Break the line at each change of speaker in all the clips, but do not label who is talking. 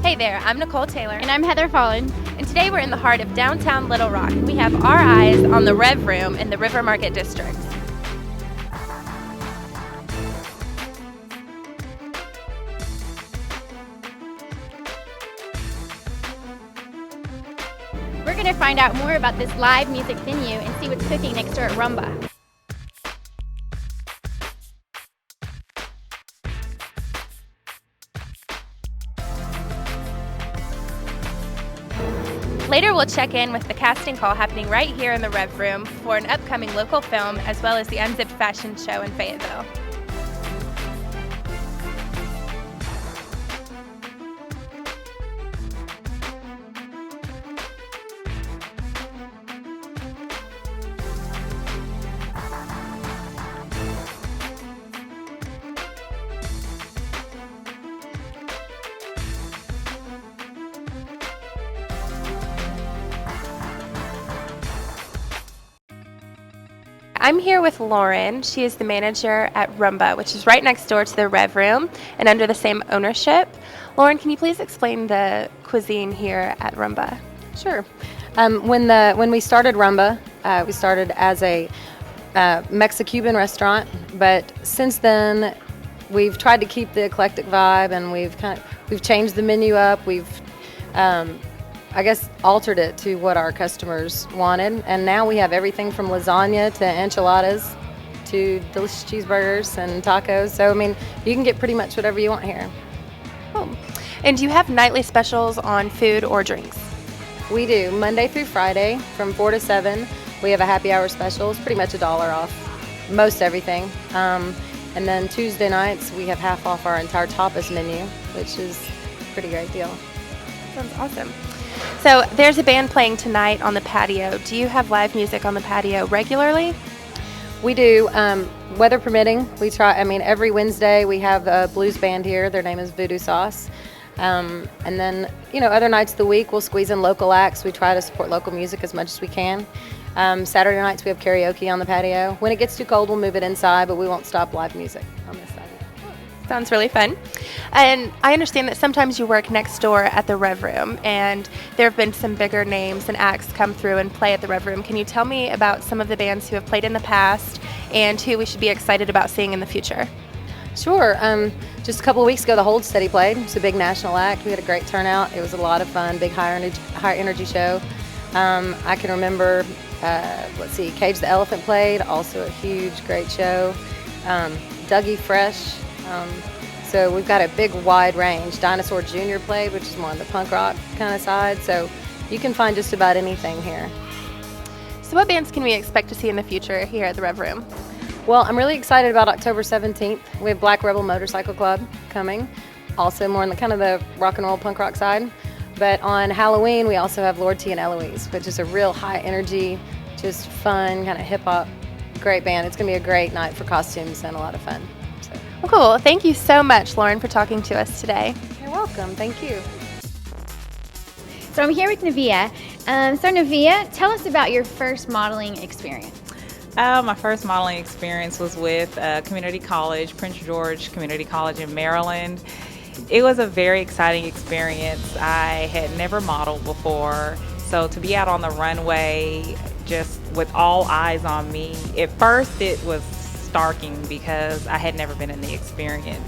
Hey there, I'm Nicole Taylor.
And I'm Heather Fallen.
And today we're in the heart of downtown Little Rock. We have our eyes on the Rev Room in the River Market District.
We're going to find out more about this live music venue and see what's cooking next door at Rumba.
Later we'll check in with the casting call happening right here in the Rev Room for an upcoming local film as well as the Unzipped Fashion Show in Fayetteville. I'm here with Lauren. She is the manager at Rumba, which is right next door to the Rev Room and under the same ownership. Lauren, can you please explain the cuisine here at Rumba?
Sure. When we started Rumba, we started as a Mexican restaurant, but since then we've tried to keep the eclectic vibe, and we've changed the menu up. We've altered it to what our customers wanted, and now we have everything from lasagna to enchiladas to delicious cheeseburgers and tacos. So, you can get pretty much whatever you want here.
Oh. And do you have nightly specials on food or drinks?
We do. Monday through Friday from 4 to 7, we have a happy hour special. It's pretty much $1 off most everything. And then Tuesday nights, we have half off our entire tapas menu, which is a pretty great deal.
Sounds awesome. So there's a band playing tonight on the patio. Do you have live music on the patio regularly?
We do. Weather permitting, we try. Every Wednesday we have a blues band here. Their name is Voodoo Sauce. And then, other nights of the week we'll squeeze in local acts. We try to support local music as much as we can. Saturday nights we have karaoke on the patio. When it gets too cold, we'll move it inside, but we won't stop live music on this side.
Sounds really fun. And I understand that sometimes you work next door at the Rev Room, and there have been some bigger names and acts come through and play at the Rev Room. Can you tell me about some of the bands who have played in the past and who we should be excited about seeing in the future?
Sure. Just a couple of weeks ago, the Hold Steady played. It's a big national act. We had a great turnout. It was a lot of fun, big high energy show. I can remember, Cage the Elephant played, also a huge, great show. Dougie Fresh. So we've got a big, wide range. Dinosaur Jr. played, which is more on the punk rock kind of side. So you can find just about anything here.
So what bands can we expect to see in the future here at the Rev Room?
Well, I'm really excited about October 17th. We have Black Rebel Motorcycle Club coming, also more on the kind of the rock and roll punk rock side. But on Halloween, we also have Lord T and Eloise, which is a real high energy, just fun, kind of hip hop, great band. It's going to be a great night for costumes and a lot of fun.
Well, cool. Thank you so much, Lauren, for talking to us today.
You're welcome. Thank you.
So I'm here with Navia. Navia, tell us about your first modeling experience.
My first modeling experience was with Community College, Prince George Community College in Maryland. It was a very exciting experience. I had never modeled before, so to be out on the runway just with all eyes on me, at first it was starking because I had never been in the experience.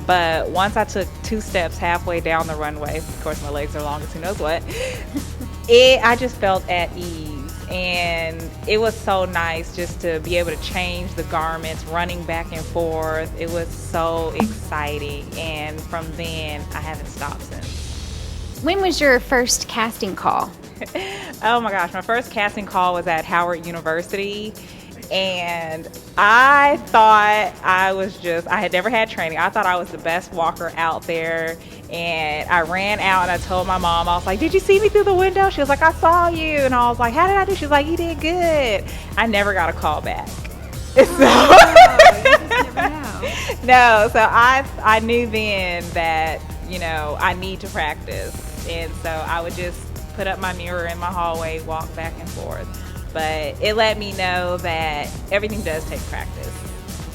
But once I took 2 steps halfway down the runway, of course my legs are long as who knows what, I just felt at ease. And it was so nice just to be able to change the garments, running back and forth. It was so exciting. And from then, I haven't stopped since.
When was your first casting call?
Oh my gosh, my first casting call was at Howard University. And I thought I had never had training. I thought I was the best walker out there. And I ran out and I told my mom, I was like, "Did you see me through the window?" She was like, "I saw you." And I was like, "How did I do?" She was like, "You did good." I never got a call back.
You just never know.
No, so I knew then that, I need to practice. And so I would just put up my mirror in my hallway, walk back and forth. But it let me know that everything does take practice.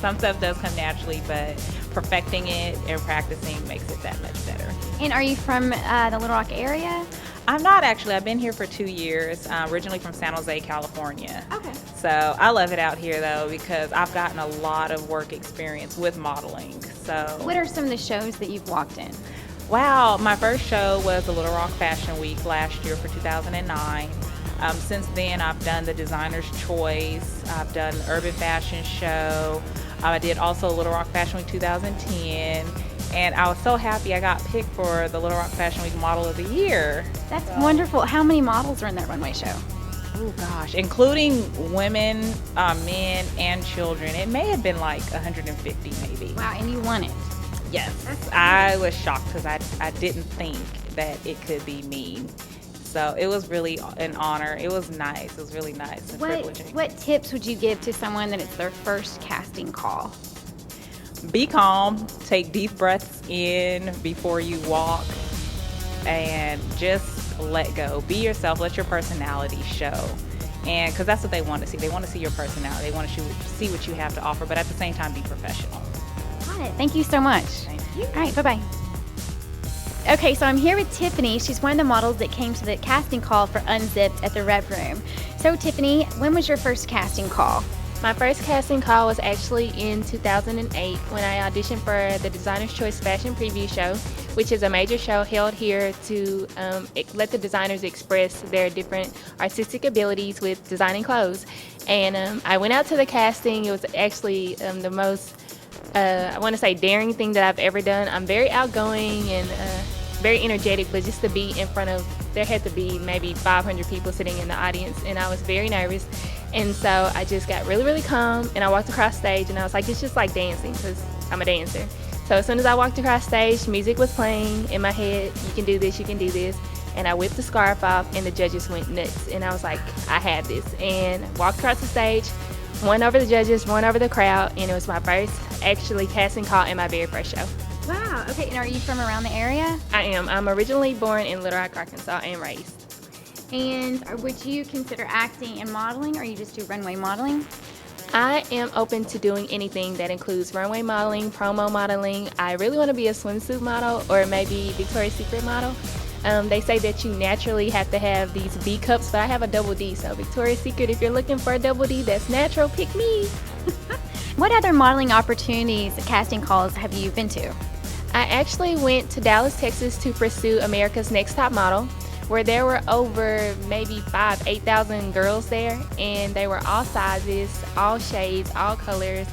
Some stuff does come naturally, but perfecting it and practicing makes it that much better.
And are you from the Little Rock area?
I'm not actually. I've been here for 2 years, originally from San Jose, California.
Okay.
So I love it out here though because I've gotten a lot of work experience with modeling. So
What are some of the shows that you've walked in?
wow, my first show was the Little Rock Fashion Week last year for 2009. Since then, I've done the Designer's Choice. I've done the Urban Fashion Show. I did also Little Rock Fashion Week 2010. And I was so happy I got picked for the Little Rock Fashion Week Model of the Year.
That's wonderful. How many models are in that runway show?
Oh gosh, including women, men, and children. It may have been like 150 maybe.
Wow, and you won it.
Yes, I was shocked because I didn't think that it could be me. So it was really an honor. It was nice. It was really nice and privileging.
What tips would you give to someone that it's their first casting call?
Be calm. Take deep breaths in before you walk, and just let go. Be yourself. Let your personality show. And because that's what they want to see. They want to see your personality. They want to see what you have to offer, but at the same time, be professional.
Got it. Thank you so much.
Thank you.
All right, bye-bye. Okay, so I'm here with Tiffany. She's one of the models that came to the casting call for Unzipped at the Rev Room. So Tiffany, when was your first casting call?
My first casting call was actually in 2008 when I auditioned for the Designer's Choice Fashion Preview Show, which is a major show held here to let the designers express their different artistic abilities with designing clothes. And I went out to the casting. It was actually the most, I want to say, daring thing that I've ever done. I'm very outgoing and very energetic, but just to be in front of, there had to be maybe 500 people sitting in the audience, and I was very nervous. And so I just got really, really calm, and I walked across stage, and I was like, it's just like dancing, because I'm a dancer. So as soon as I walked across stage, music was playing in my head, you can do this, you can do this. And I whipped the scarf off, and the judges went nuts. And I was like, I had this. And walked across the stage, won over the judges, won over the crowd, and it was my first actually casting call in my very first show.
Wow, okay, and are you from around the area?
I am. I'm originally born in Little Rock, Arkansas, and raised.
And would you consider acting and modeling, or you just do runway modeling?
I am open to doing anything that includes runway modeling, promo modeling. I really want to be a swimsuit model or maybe Victoria's Secret model. They say that you naturally have to have these B cups, but I have a double D. So Victoria's Secret, if you're looking for a double D that's natural, pick me.
What other modeling opportunities, casting calls have you been to?
I actually went to Dallas, Texas to pursue America's Next Top Model, where there were over maybe 8,000 girls there, and they were all sizes, all shades, all colors,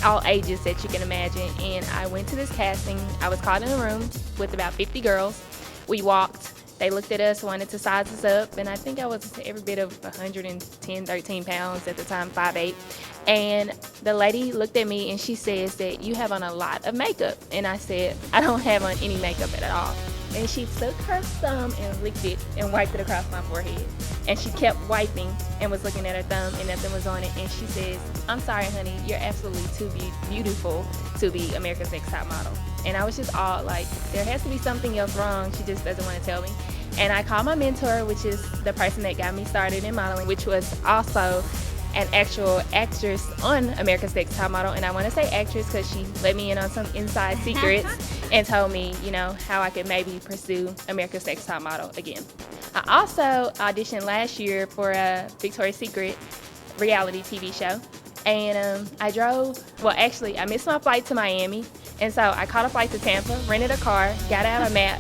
all ages that you can imagine. And I went to this casting. I was caught in a room with about 50 girls. We walked. They looked at us, wanted to size us up, and I think I was every bit of 110, 13 pounds at the time, 5'8". And the lady looked at me and she says that you have on a lot of makeup. And I said, I don't have on any makeup at all. And she took her thumb and licked it and wiped it across my forehead. And she kept wiping and was looking at her thumb and nothing was on it. And she says, I'm sorry, honey, you're absolutely too beautiful to be America's Next Top Model. And I was just all like, there has to be something else wrong. She just doesn't want to tell me. And I called my mentor, which is the person that got me started in modeling, which was also an actual actress on America's Next Top Model. And I want to say actress because she let me in on some inside secrets and told me, you know, how I could maybe pursue America's Next Top Model again. I also auditioned last year for a Victoria's Secret reality TV show. And I missed my flight to Miami. And so I caught a flight to Tampa, rented a car, got out a map.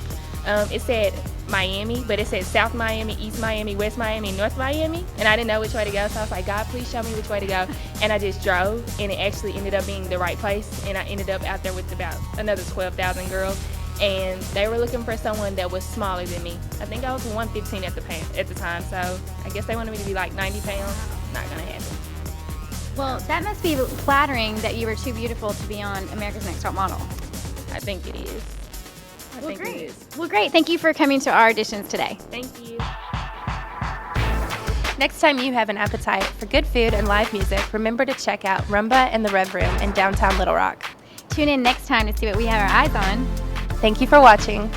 It said Miami, but it said South Miami, East Miami, West Miami, North Miami, and I didn't know which way to go, so I was like, God, please show me which way to go. And I just drove, and it actually ended up being the right place, and I ended up out there with about another 12,000 girls, and they were looking for someone that was smaller than me. I think I was 115 at the time, so I guess they wanted me to be like 90 pounds. Not gonna happen.
Well, that must be flattering that you were too beautiful to be on America's Next Top Model.
I think it is.
Well, great. Thank you for coming to our auditions today.
Thank you. Next time you have an appetite for good food and live music, remember to check out Rumba and the Rev Room in downtown Little Rock.
Tune in next time to see what we have our eyes on.
Thank you for watching.